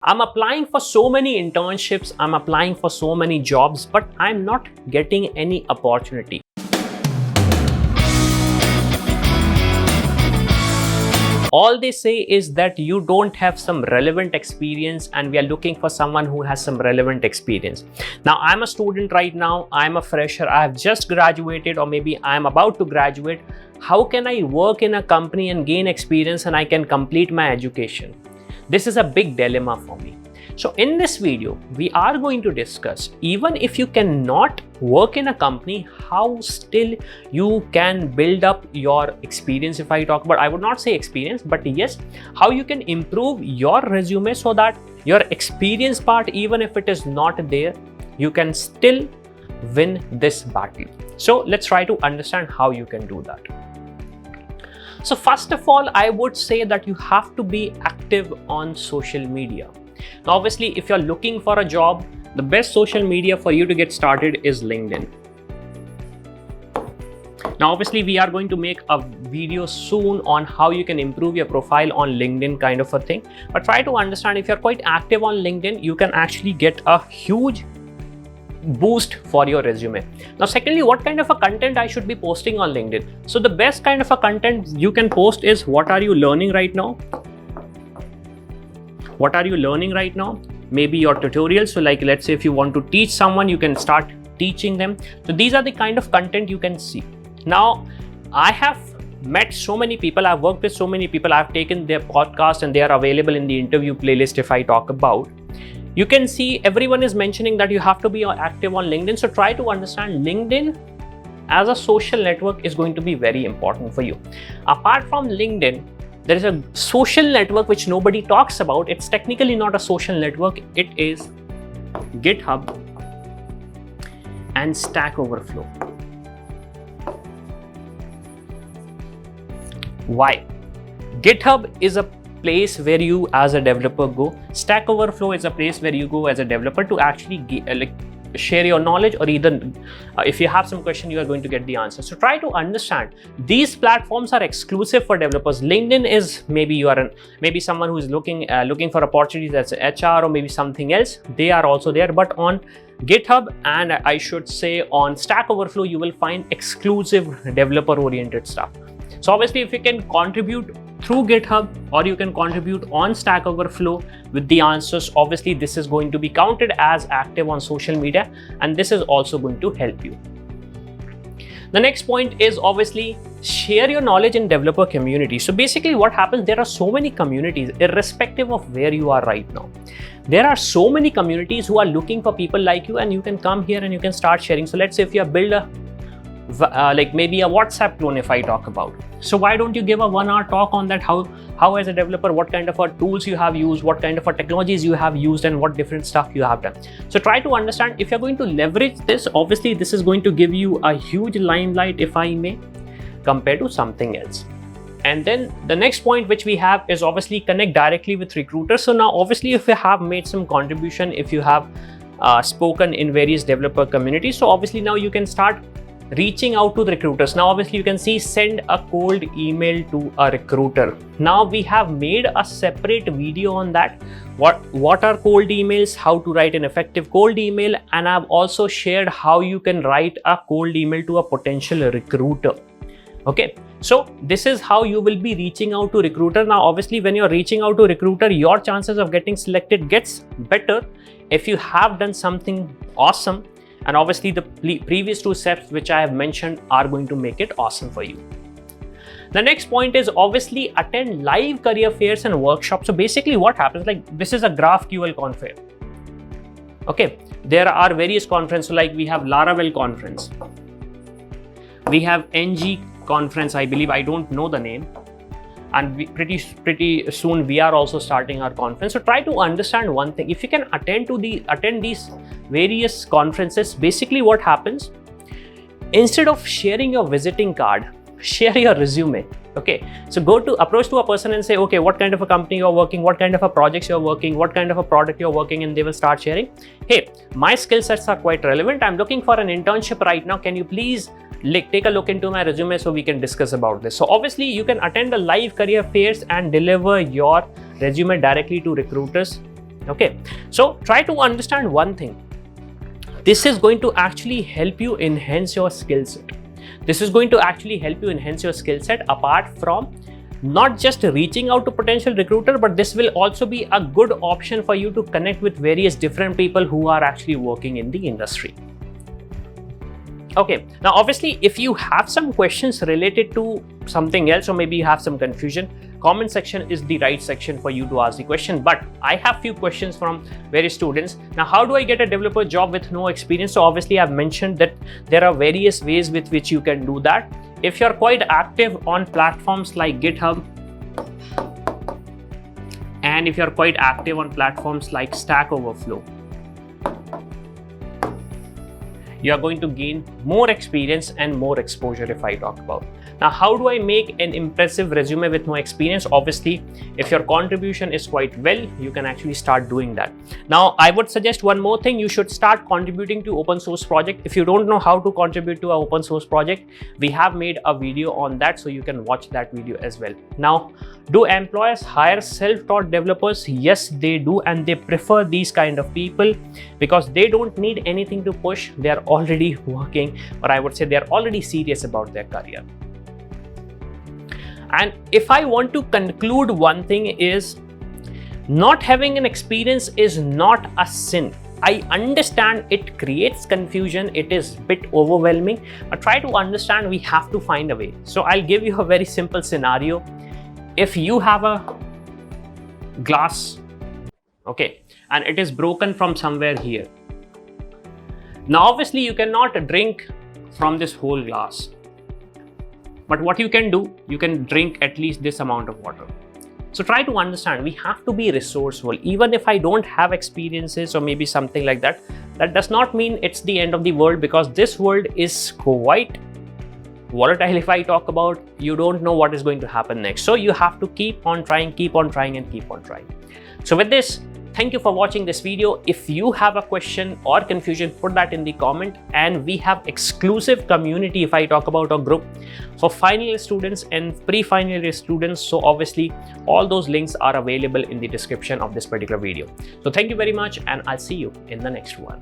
I'm applying for so many internships, I'm applying for so many jobs, but I'm not getting any opportunity. All they say is that you don't have some relevant experience and we are looking for someone who has some relevant experience. Now, I'm a student right now, I'm a fresher, I have just graduated or maybe I'm about to graduate. How can I work in a company and gain experience and I can complete my education? This is a big dilemma for me. So in this video, we are going to discuss, even if you cannot work in a company, how still you can build up your experience. If I talk about, I would not say experience, but yes, how you can improve your resume so that your experience part, even if it is not there, you can still win this battle. So let's try to understand how you can do that. So first of all, I would say that you have to be active on social media. Now, obviously, if you're looking for a job, the best social media for you to get started is LinkedIn. Now, obviously, we are going to make a video soon on how you can improve your profile on LinkedIn kind of a thing. But try to understand, if you're quite active on LinkedIn, you can actually get a huge boost for your resume. Now, secondly, what kind of a content I should be posting on LinkedIn? So the best kind of a content you can post is, what are you learning right now? What are you learning right now? Maybe your tutorials. So like, let's say if you want to teach someone, you can start teaching them. So these are the kind of content you can see. Now, I have met so many people, I've worked with so many people, I've taken their podcast and they are available in the interview playlist if I talk about. You can see everyone is mentioning that you have to be active on LinkedIn. So try to understand LinkedIn as a social network is going to be very important for you. Apart from LinkedIn, there is a social network which nobody talks about. It's technically not a social network. It is GitHub and Stack Overflow. Why? GitHub is a place where you as a developer go. Stack Overflow is a place where you go as a developer to actually share your knowledge, or either if you have some question, you are going to get the answer. So try to understand, these platforms are exclusive for developers. LinkedIn is maybe maybe someone who is looking for opportunities as HR or maybe something else. They are also there, but on GitHub and I should say on Stack Overflow, you will find exclusive developer oriented stuff. So obviously, if you can contribute through GitHub or you can contribute on Stack Overflow with the answers, obviously this is going to be counted as active on social media, and this is also going to help you. The next point is obviously share your knowledge in developer community. So basically what happens, there are so many communities irrespective of where you are right now. There are so many communities who are looking for people like you, and you can come here and you can start sharing. So let's say if you build a like maybe a WhatsApp clone, if I talk about. So why don't you give a 1-hour talk on that, how as a developer, what kind of tools you have used, what kind of technologies you have used, and what different stuff you have done. So try to understand, if you're going to leverage this, obviously this is going to give you a huge limelight, if I may, compared to something else. And then the next point which we have is obviously connect directly with recruiters. So now obviously if you have made some contribution, if you have spoken in various developer communities, so obviously now you can start reaching out to the recruiters. Now obviously you can see send a cold email to a recruiter. Now we have made a separate video on that, what are cold emails, how to write an effective cold email, and I've also shared how you can write a cold email to a potential recruiter. Okay, so this is how you will be reaching out to recruiter. Now obviously when you're reaching out to recruiter, your chances of getting selected gets better if you have done something awesome. And obviously the previous two steps which I have mentioned are going to make it awesome for you. The next point is obviously attend live career fairs and workshops. So basically what happens, like this is a GraphQL conference. Okay, there are various conferences, like we have Laravel conference. We have NG conference, I believe, I don't know the name. And pretty soon we are also starting our conference. So try to understand one thing, if you can attend these various conferences, basically what happens, instead of sharing your visiting card, share your resume. Okay, so approach to a person and say, okay, what kind of a company you're working, what kind of a projects you're working, what kind of a product you're working, and they will start sharing, hey, my skill sets are quite relevant, I'm looking for an internship right now, can you please take a look into my resume so we can discuss about this. So obviously you can attend the live career fairs and deliver your resume directly to recruiters Okay, so try to understand one thing. This is going to actually help you enhance your skill set. This is going to actually help you enhance your skill set apart from not just reaching out to potential recruiter, but this will also be a good option for you to connect with various different people who are actually working in the industry. Okay, now obviously if you have some questions related to something else, or maybe you have some confusion, comment section is the right section for you to ask the question. But I have few questions from various students. Now, how do I get a developer job with no experience? So obviously I've mentioned that there are various ways with which you can do that. If you're quite active on platforms like GitHub, and if you're quite active on platforms like Stack Overflow, you are going to gain more experience and more exposure if I talk about. Now, how do I make an impressive resume with no experience? Obviously, if your contribution is quite well, you can actually start doing that. Now, I would suggest one more thing. You should start contributing to open source project. If you don't know how to contribute to an open source project, we have made a video on that, so you can watch that video as well. Now, do employers hire self-taught developers? Yes, they do, and they prefer these kind of people because they don't need anything to push. They are already working, or I would say they are already serious about their career. And if I want to conclude one thing is, not having an experience is not a sin. I understand it creates confusion, it is a bit overwhelming, but try to understand we have to find a way. So I'll give you a very simple scenario. If you have a glass, okay, and it is broken from somewhere here. Now obviously you cannot drink from this whole glass. But what you can do, you can drink at least this amount of water. So try to understand, we have to be resourceful. Even if I don't have experiences or maybe something like that, that does not mean it's the end of the world, because this world is quite volatile. If I talk about, you don't know what is going to happen next. So you have to keep on trying and keep on trying. So with this, thank you for watching this video. If you have a question or confusion, put that in the comment, and we have exclusive community if I talk about a group for final year students and pre-final year students. So obviously all those links are available in the description of this particular video. So thank you very much, and I'll see you in the next one.